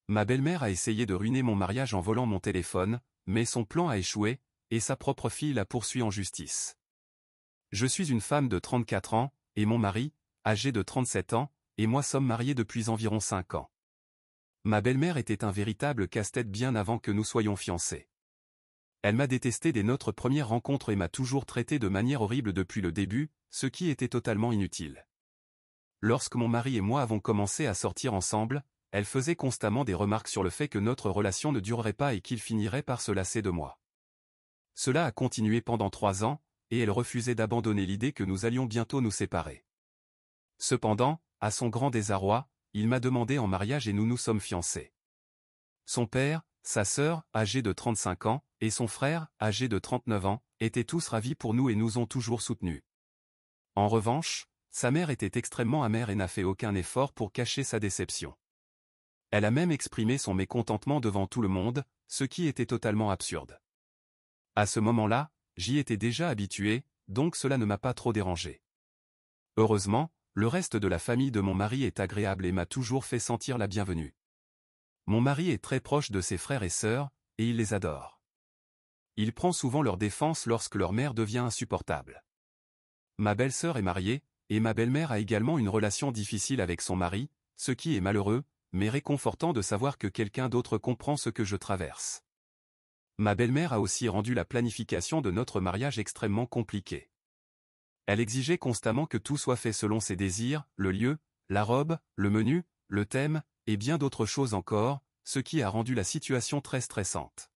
Ma belle-mère a essayé de ruiner mon mariage en volant mon téléphone, mais son plan a échoué, et sa propre fille la poursuit en justice. Je suis une femme de 34 ans, et mon mari, âgé de 37 ans, et moi sommes mariés depuis environ 5 ans. Ma belle-mère était un véritable casse-tête bien avant que nous soyons fiancés. Elle m'a détesté dès notre première rencontre et m'a toujours traité de manière horrible depuis le début, ce qui était totalement inutile. Lorsque mon mari et moi avons commencé à sortir ensemble, elle faisait constamment des remarques sur le fait que notre relation ne durerait pas et qu'il finirait par se lasser de moi. Cela a continué pendant 3 ans, et elle refusait d'abandonner l'idée que nous allions bientôt nous séparer. Cependant, à son grand désarroi, il m'a demandé en mariage et nous nous sommes fiancés. Son père, sa sœur, âgée de 35 ans, et son frère, âgé de 39 ans, étaient tous ravis pour nous et nous ont toujours soutenus. En revanche, sa mère était extrêmement amère et n'a fait aucun effort pour cacher sa déception. Elle a même exprimé son mécontentement devant tout le monde, ce qui était totalement absurde. À ce moment-là, j'y étais déjà habitué, donc cela ne m'a pas trop dérangé. Heureusement, le reste de la famille de mon mari est agréable et m'a toujours fait sentir la bienvenue. Mon mari est très proche de ses frères et sœurs, et il les adore. Il prend souvent leur défense lorsque leur mère devient insupportable. Ma belle-sœur est mariée, et ma belle-mère a également une relation difficile avec son mari, ce qui est malheureux, mais réconfortant de savoir que quelqu'un d'autre comprend ce que je traverse. Ma belle-mère a aussi rendu la planification de notre mariage extrêmement compliquée. Elle exigeait constamment que tout soit fait selon ses désirs, le lieu, la robe, le menu, le thème, et bien d'autres choses encore, ce qui a rendu la situation très stressante.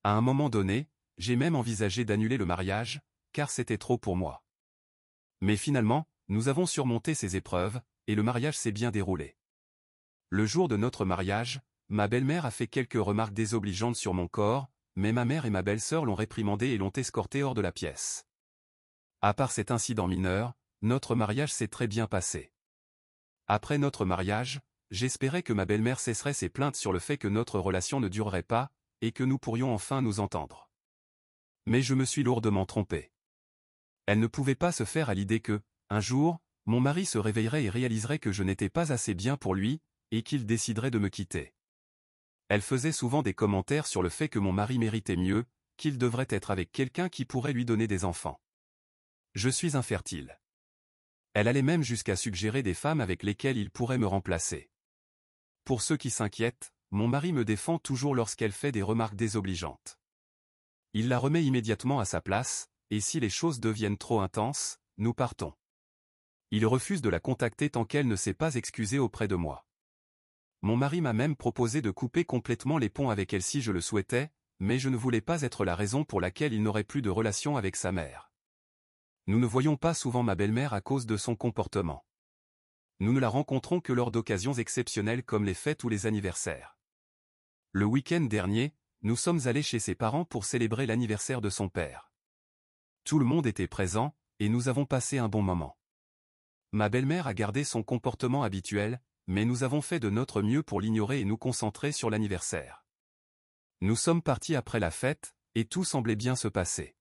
À un moment donné, j'ai même envisagé d'annuler le mariage, car c'était trop pour moi. Mais finalement, nous avons surmonté ces épreuves, et le mariage s'est bien déroulé. Le jour de notre mariage, ma belle-mère a fait quelques remarques désobligeantes sur mon corps, mais ma mère et ma belle-sœur l'ont réprimandée et l'ont escortée hors de la pièce. À part cet incident mineur, notre mariage s'est très bien passé. Après notre mariage, j'espérais que ma belle-mère cesserait ses plaintes sur le fait que notre relation ne durerait pas, et que nous pourrions enfin nous entendre. Mais je me suis lourdement trompé. Elle ne pouvait pas se faire à l'idée que, un jour, mon mari se réveillerait et réaliserait que je n'étais pas assez bien pour lui, et qu'il déciderait de me quitter. Elle faisait souvent des commentaires sur le fait que mon mari méritait mieux, qu'il devrait être avec quelqu'un qui pourrait lui donner des enfants. Je suis infertile. Elle allait même jusqu'à suggérer des femmes avec lesquelles il pourrait me remplacer. Pour ceux qui s'inquiètent, mon mari me défend toujours lorsqu'elle fait des remarques désobligeantes. Il la remet immédiatement à sa place, et si les choses deviennent trop intenses, nous partons. Il refuse de la contacter tant qu'elle ne s'est pas excusée auprès de moi. Mon mari m'a même proposé de couper complètement les ponts avec elle si je le souhaitais, mais je ne voulais pas être la raison pour laquelle il n'aurait plus de relation avec sa mère. Nous ne voyons pas souvent ma belle-mère à cause de son comportement. Nous ne la rencontrons que lors d'occasions exceptionnelles comme les fêtes ou les anniversaires. Le week-end dernier, nous sommes allés chez ses parents pour célébrer l'anniversaire de son père. Tout le monde était présent, et nous avons passé un bon moment. Ma belle-mère a gardé son comportement habituel, mais nous avons fait de notre mieux pour l'ignorer et nous concentrer sur l'anniversaire. Nous sommes partis après la fête, et tout semblait bien se passer.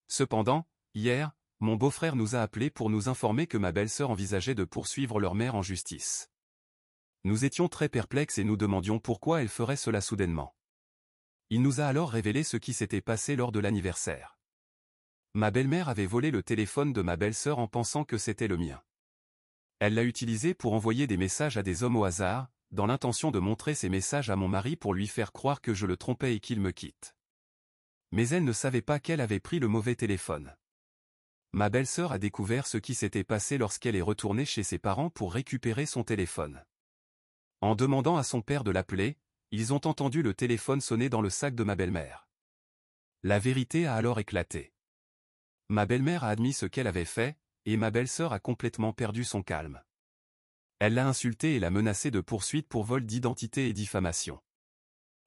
Cependant, hier, mon beau-frère nous a appelés pour nous informer que ma belle-sœur envisageait de poursuivre leur mère en justice. Nous étions très perplexes et nous demandions pourquoi elle ferait cela soudainement. Il nous a alors révélé ce qui s'était passé lors de l'anniversaire. Ma belle-mère avait volé le téléphone de ma belle-sœur en pensant que c'était le mien. Elle l'a utilisé pour envoyer des messages à des hommes au hasard, dans l'intention de montrer ces messages à mon mari pour lui faire croire que je le trompais et qu'il me quitte. Mais elle ne savait pas qu'elle avait pris le mauvais téléphone. Ma belle-sœur a découvert ce qui s'était passé lorsqu'elle est retournée chez ses parents pour récupérer son téléphone. En demandant à son père de l'appeler, ils ont entendu le téléphone sonner dans le sac de ma belle-mère. La vérité a alors éclaté. Ma belle-mère a admis ce qu'elle avait fait, et ma belle-sœur a complètement perdu son calme. Elle l'a insultée et l'a menacée de poursuites pour vol d'identité et diffamation.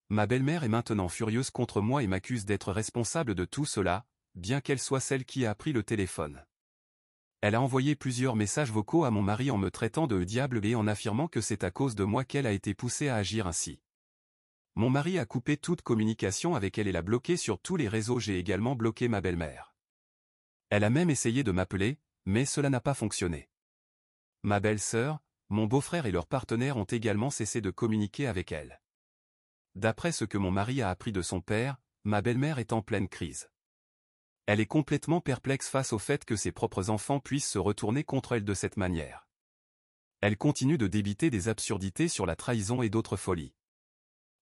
Ma belle-mère est maintenant furieuse contre moi et m'accuse d'être responsable de tout cela, bien qu'elle soit celle qui a pris le téléphone. Elle a envoyé plusieurs messages vocaux à mon mari en me traitant de diable et en affirmant que c'est à cause de moi qu'elle a été poussée à agir ainsi. Mon mari a coupé toute communication avec elle et l'a bloquée sur tous les réseaux. J'ai également bloqué ma belle-mère. Elle a même essayé de m'appeler, mais cela n'a pas fonctionné. Ma belle-sœur, mon beau-frère et leur partenaire ont également cessé de communiquer avec elle. D'après ce que mon mari a appris de son père, ma belle-mère est en pleine crise. Elle est complètement perplexe face au fait que ses propres enfants puissent se retourner contre elle de cette manière. Elle continue de débiter des absurdités sur la trahison et d'autres folies.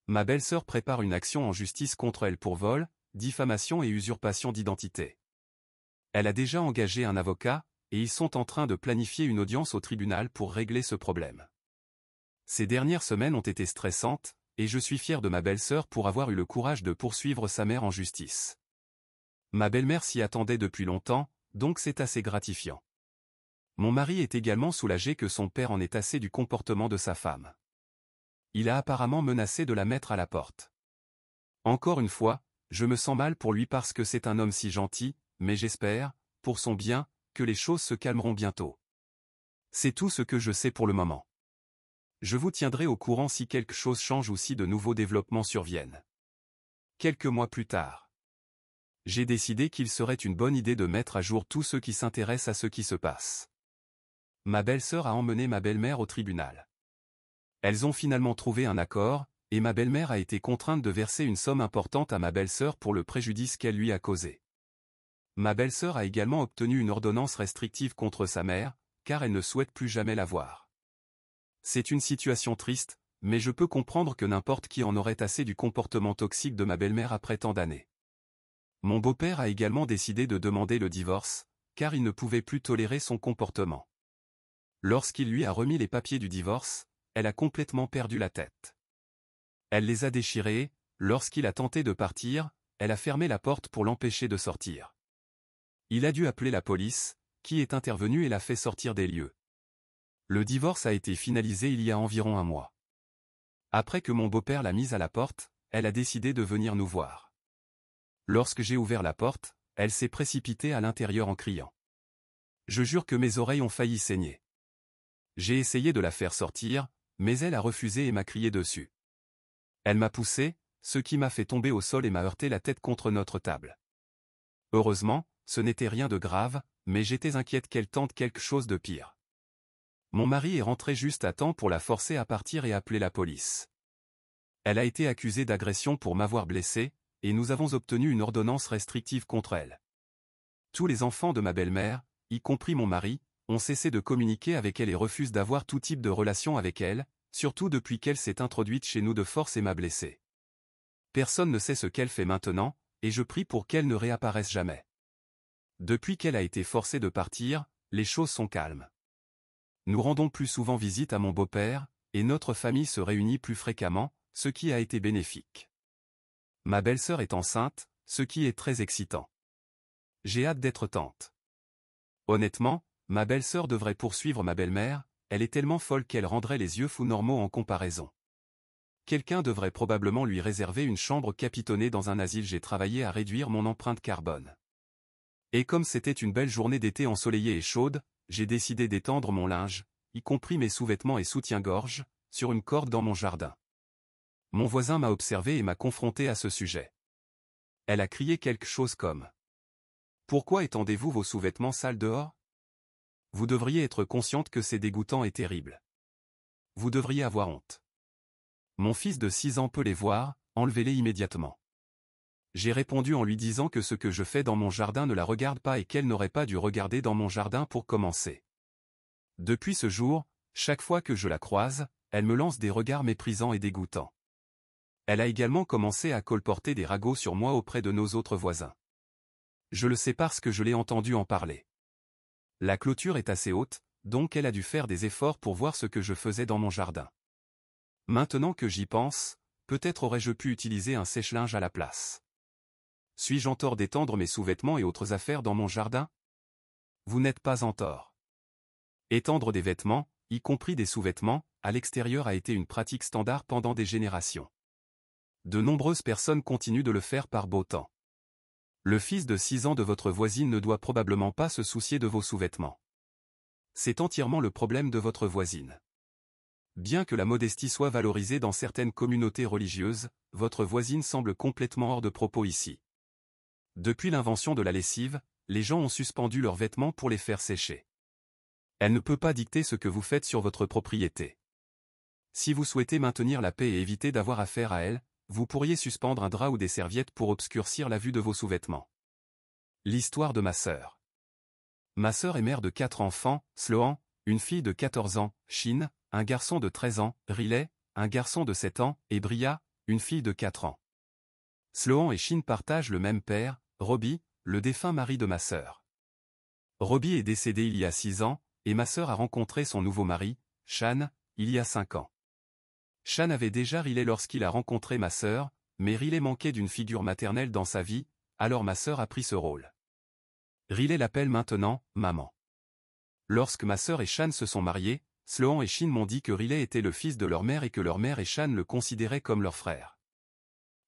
Ma belle-sœur prépare une action en justice contre elle pour vol, diffamation et usurpation d'identité. Elle a déjà engagé un avocat, et ils sont en train de planifier une audience au tribunal pour régler ce problème. Ces dernières semaines ont été stressantes, et je suis fier de ma belle-sœur pour avoir eu le courage de poursuivre sa mère en justice. Ma belle-mère s'y attendait depuis longtemps, donc c'est assez gratifiant. Mon mari est également soulagé que son père en ait assez du comportement de sa femme. Il a apparemment menacé de la mettre à la porte. Encore une fois, je me sens mal pour lui parce que c'est un homme si gentil, mais j'espère, pour son bien, que les choses se calmeront bientôt. C'est tout ce que je sais pour le moment. Je vous tiendrai au courant si quelque chose change ou si de nouveaux développements surviennent. Quelques mois plus tard, j'ai décidé qu'il serait une bonne idée de mettre à jour tous ceux qui s'intéressent à ce qui se passe. Ma belle-sœur a emmené ma belle-mère au tribunal. Elles ont finalement trouvé un accord, et ma belle-mère a été contrainte de verser une somme importante à ma belle-sœur pour le préjudice qu'elle lui a causé. Ma belle-sœur a également obtenu une ordonnance restrictive contre sa mère, car elle ne souhaite plus jamais la voir. C'est une situation triste, mais je peux comprendre que n'importe qui en aurait assez du comportement toxique de ma belle-mère après tant d'années. Mon beau-père a également décidé de demander le divorce, car il ne pouvait plus tolérer son comportement. Lorsqu'il lui a remis les papiers du divorce, elle a complètement perdu la tête. Elle les a déchirés, lorsqu'il a tenté de partir, elle a fermé la porte pour l'empêcher de sortir. Il a dû appeler la police, qui est intervenue et l'a fait sortir des lieux. Le divorce a été finalisé il y a environ un mois. Après que mon beau-père l'a mise à la porte, elle a décidé de venir nous voir. Lorsque j'ai ouvert la porte, elle s'est précipitée à l'intérieur en criant. Je jure que mes oreilles ont failli saigner. J'ai essayé de la faire sortir, mais elle a refusé et m'a crié dessus. Elle m'a poussé, ce qui m'a fait tomber au sol et m'a heurté la tête contre notre table. Heureusement, ce n'était rien de grave, mais j'étais inquiète qu'elle tente quelque chose de pire. Mon mari est rentré juste à temps pour la forcer à partir et appeler la police. Elle a été accusée d'agression pour m'avoir blessé, et nous avons obtenu une ordonnance restrictive contre elle. Tous les enfants de ma belle-mère, y compris mon mari, ont cessé de communiquer avec elle et refusent d'avoir tout type de relation avec elle, surtout depuis qu'elle s'est introduite chez nous de force et m'a blessé. Personne ne sait ce qu'elle fait maintenant, et je prie pour qu'elle ne réapparaisse jamais. Depuis qu'elle a été forcée de partir, les choses sont calmes. Nous rendons plus souvent visite à mon beau-père, et notre famille se réunit plus fréquemment, ce qui a été bénéfique. Ma belle-sœur est enceinte, ce qui est très excitant. J'ai hâte d'être tante. Honnêtement, ma belle-sœur devrait poursuivre ma belle-mère, elle est tellement folle qu'elle rendrait les yeux fous normaux en comparaison. Quelqu'un devrait probablement lui réserver une chambre capitonnée dans un asile. J'ai travaillé à réduire mon empreinte carbone. Et comme c'était une belle journée d'été ensoleillée et chaude, j'ai décidé d'étendre mon linge, y compris mes sous-vêtements et soutiens-gorge, sur une corde dans mon jardin. Mon voisin m'a observé et m'a confronté à ce sujet. Elle a crié quelque chose comme « Pourquoi étendez-vous vos sous-vêtements sales dehors ? Vous devriez être consciente que c'est dégoûtant et terrible. Vous devriez avoir honte. Mon fils de 6 ans peut les voir, enlevez-les immédiatement. » J'ai répondu en lui disant que ce que je fais dans mon jardin ne la regarde pas et qu'elle n'aurait pas dû regarder dans mon jardin pour commencer. Depuis ce jour, chaque fois que je la croise, elle me lance des regards méprisants et dégoûtants. Elle a également commencé à colporter des ragots sur moi auprès de nos autres voisins. Je le sais parce que je l'ai entendu en parler. La clôture est assez haute, donc elle a dû faire des efforts pour voir ce que je faisais dans mon jardin. Maintenant que j'y pense, peut-être aurais-je pu utiliser un sèche-linge à la place. Suis-je en tort d'étendre mes sous-vêtements et autres affaires dans mon jardin? Vous n'êtes pas en tort. Étendre des vêtements, y compris des sous-vêtements, à l'extérieur a été une pratique standard pendant des générations. De nombreuses personnes continuent de le faire par beau temps. Le fils de 6 ans de votre voisine ne doit probablement pas se soucier de vos sous-vêtements. C'est entièrement le problème de votre voisine. Bien que la modestie soit valorisée dans certaines communautés religieuses, votre voisine semble complètement hors de propos ici. Depuis l'invention de la lessive, les gens ont suspendu leurs vêtements pour les faire sécher. Elle ne peut pas dicter ce que vous faites sur votre propriété. Si vous souhaitez maintenir la paix et éviter d'avoir affaire à elle, vous pourriez suspendre un drap ou des serviettes pour obscurcir la vue de vos sous-vêtements. L'histoire de ma sœur. Ma sœur est mère de 4 enfants, Sloan, une fille de 14 ans, Shin, un garçon de 13 ans, Riley, un garçon de 7 ans, et Bria, une fille de 4 ans. Sloan et Shin partagent le même père, Robbie, le défunt mari de ma sœur. Robbie est décédé il y a 6 ans, et ma sœur a rencontré son nouveau mari, Shan, il y a 5 ans. Shan avait déjà Riley lorsqu'il a rencontré ma sœur, mais Riley manquait d'une figure maternelle dans sa vie, alors ma sœur a pris ce rôle. Riley l'appelle maintenant « maman ». Lorsque ma sœur et Shan se sont mariés, Sloan et Shin m'ont dit que Riley était le fils de leur mère et que leur mère et Shan le considéraient comme leur frère.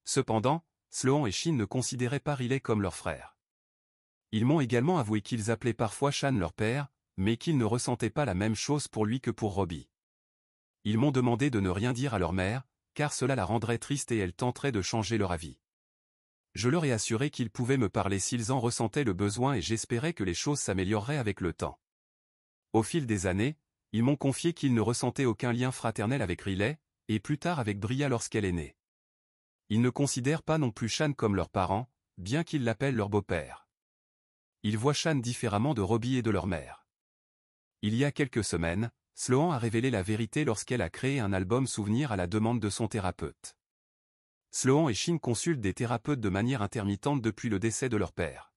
Cependant, Sloan et Shin ne considéraient pas Riley comme leur frère. Ils m'ont également avoué qu'ils appelaient parfois Shan leur père, mais qu'ils ne ressentaient pas la même chose pour lui que pour Robbie. Ils m'ont demandé de ne rien dire à leur mère, car cela la rendrait triste et elle tenterait de changer leur avis. Je leur ai assuré qu'ils pouvaient me parler s'ils en ressentaient le besoin et j'espérais que les choses s'amélioreraient avec le temps. Au fil des années, ils m'ont confié qu'ils ne ressentaient aucun lien fraternel avec Riley, et plus tard avec Bria lorsqu'elle est née. Ils ne considèrent pas non plus Shan comme leurs parents, bien qu'ils l'appellent leur beau-père. Ils voient Shan différemment de Robbie et de leur mère. Il y a quelques semaines, Sloan a révélé la vérité lorsqu'elle a créé un album souvenir à la demande de son thérapeute. Sloan et Shin consultent des thérapeutes de manière intermittente depuis le décès de leur père.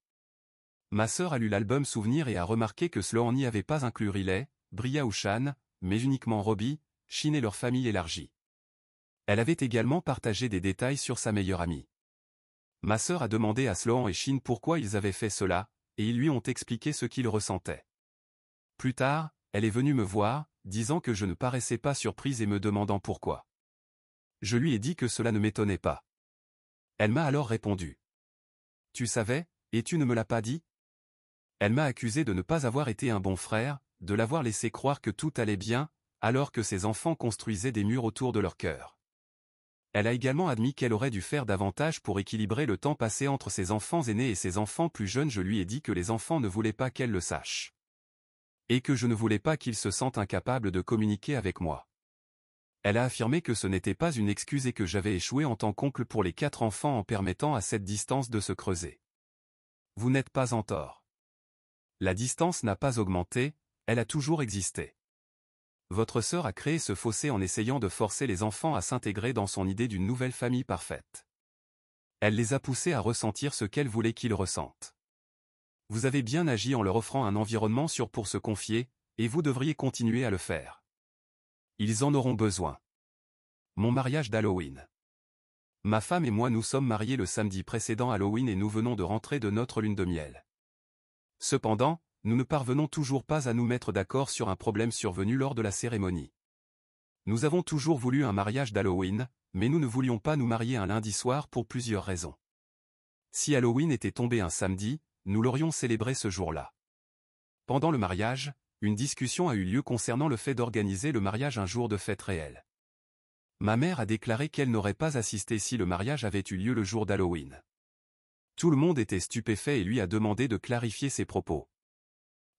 Ma sœur a lu l'album souvenir et a remarqué que Sloan n'y avait pas inclus Riley, Bria ou Shan, mais uniquement Robbie, Shin et leur famille élargie. Elle avait également partagé des détails sur sa meilleure amie. Ma sœur a demandé à Sloan et Shin pourquoi ils avaient fait cela, et ils lui ont expliqué ce qu'ils ressentaient. Plus tard, elle est venue me voir, disant que je ne paraissais pas surprise et me demandant pourquoi. Je lui ai dit que cela ne m'étonnait pas. Elle m'a alors répondu. « Tu savais, et tu ne me l'as pas dit ?» Elle m'a accusé de ne pas avoir été un bon frère, de l'avoir laissé croire que tout allait bien, alors que ses enfants construisaient des murs autour de leur cœur. Elle a également admis qu'elle aurait dû faire davantage pour équilibrer le temps passé entre ses enfants aînés et ses enfants plus jeunes. Je lui ai dit que les enfants ne voulaient pas qu'elle le sache. Et que je ne voulais pas qu'ils se sentent incapables de communiquer avec moi. Elle a affirmé que ce n'était pas une excuse et que j'avais échoué en tant qu'oncle pour les 4 enfants en permettant à cette distance de se creuser. Vous n'êtes pas en tort. La distance n'a pas augmenté, elle a toujours existé. Votre sœur a créé ce fossé en essayant de forcer les enfants à s'intégrer dans son idée d'une nouvelle famille parfaite. Elle les a poussés à ressentir ce qu'elle voulait qu'ils ressentent. Vous avez bien agi en leur offrant un environnement sûr pour se confier, et vous devriez continuer à le faire. Ils en auront besoin. Mon mariage d'Halloween. Ma femme et moi nous sommes mariés le samedi précédent Halloween et nous venons de rentrer de notre lune de miel. Cependant, nous ne parvenons toujours pas à nous mettre d'accord sur un problème survenu lors de la cérémonie. Nous avons toujours voulu un mariage d'Halloween, mais nous ne voulions pas nous marier un lundi soir pour plusieurs raisons. Si Halloween était tombé un samedi, nous l'aurions célébré ce jour-là. Pendant le mariage, une discussion a eu lieu concernant le fait d'organiser le mariage un jour de fête réelle. Ma mère a déclaré qu'elle n'aurait pas assisté si le mariage avait eu lieu le jour d'Halloween. Tout le monde était stupéfait et lui a demandé de clarifier ses propos.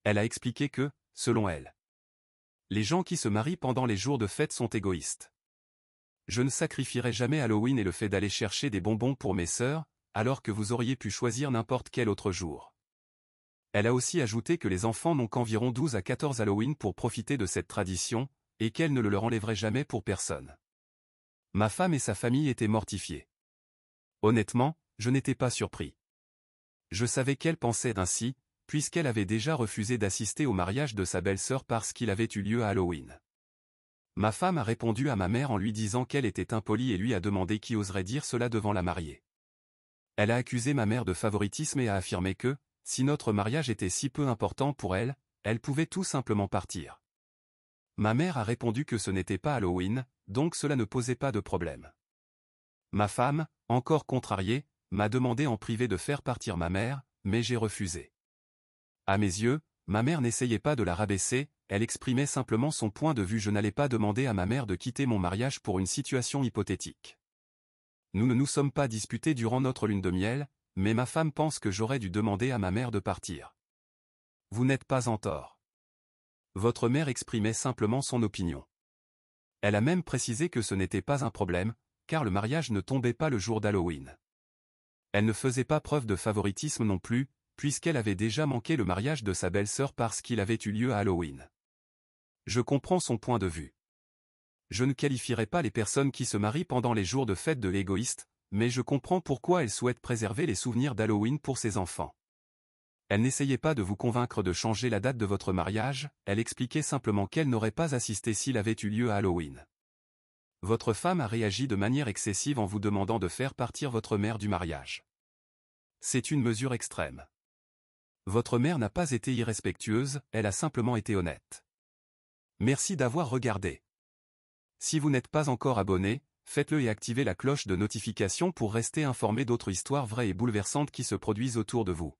Elle a expliqué que, selon elle, les gens qui se marient pendant les jours de fête sont égoïstes. Je ne sacrifierai jamais Halloween et le fait d'aller chercher des bonbons pour mes sœurs, alors que vous auriez pu choisir n'importe quel autre jour. Elle a aussi ajouté que les enfants n'ont qu'environ 12 à 14 Halloween pour profiter de cette tradition, et qu'elle ne le leur enlèverait jamais pour personne. Ma femme et sa famille étaient mortifiées. Honnêtement, je n'étais pas surpris. Je savais qu'elle pensait ainsi, puisqu'elle avait déjà refusé d'assister au mariage de sa belle-sœur parce qu'il avait eu lieu à Halloween. Ma femme a répondu à ma mère en lui disant qu'elle était impolie et lui a demandé qui oserait dire cela devant la mariée. Elle a accusé ma mère de favoritisme et a affirmé que, si notre mariage était si peu important pour elle, elle pouvait tout simplement partir. Ma mère a répondu que ce n'était pas Halloween, donc cela ne posait pas de problème. Ma femme, encore contrariée, m'a demandé en privé de faire partir ma mère, mais j'ai refusé. À mes yeux, ma mère n'essayait pas de la rabaisser, elle exprimait simplement son point de vue. Je n'allais pas demander à ma mère de quitter mon mariage pour une situation hypothétique. Nous ne nous sommes pas disputés durant notre lune de miel, mais ma femme pense que j'aurais dû demander à ma mère de partir. Vous n'êtes pas en tort. Votre mère exprimait simplement son opinion. Elle a même précisé que ce n'était pas un problème, car le mariage ne tombait pas le jour d'Halloween. Elle ne faisait pas preuve de favoritisme non plus, puisqu'elle avait déjà manqué le mariage de sa belle-sœur parce qu'il avait eu lieu à Halloween. Je comprends son point de vue. Je ne qualifierai pas les personnes qui se marient pendant les jours de fête de égoïstes, mais je comprends pourquoi elle souhaite préserver les souvenirs d'Halloween pour ses enfants. Elle n'essayait pas de vous convaincre de changer la date de votre mariage, elle expliquait simplement qu'elle n'aurait pas assisté s'il avait eu lieu à Halloween. Votre femme a réagi de manière excessive en vous demandant de faire partir votre mère du mariage. C'est une mesure extrême. Votre mère n'a pas été irrespectueuse, elle a simplement été honnête. Merci d'avoir regardé. Si vous n'êtes pas encore abonné, faites-le et activez la cloche de notification pour rester informé d'autres histoires vraies et bouleversantes qui se produisent autour de vous.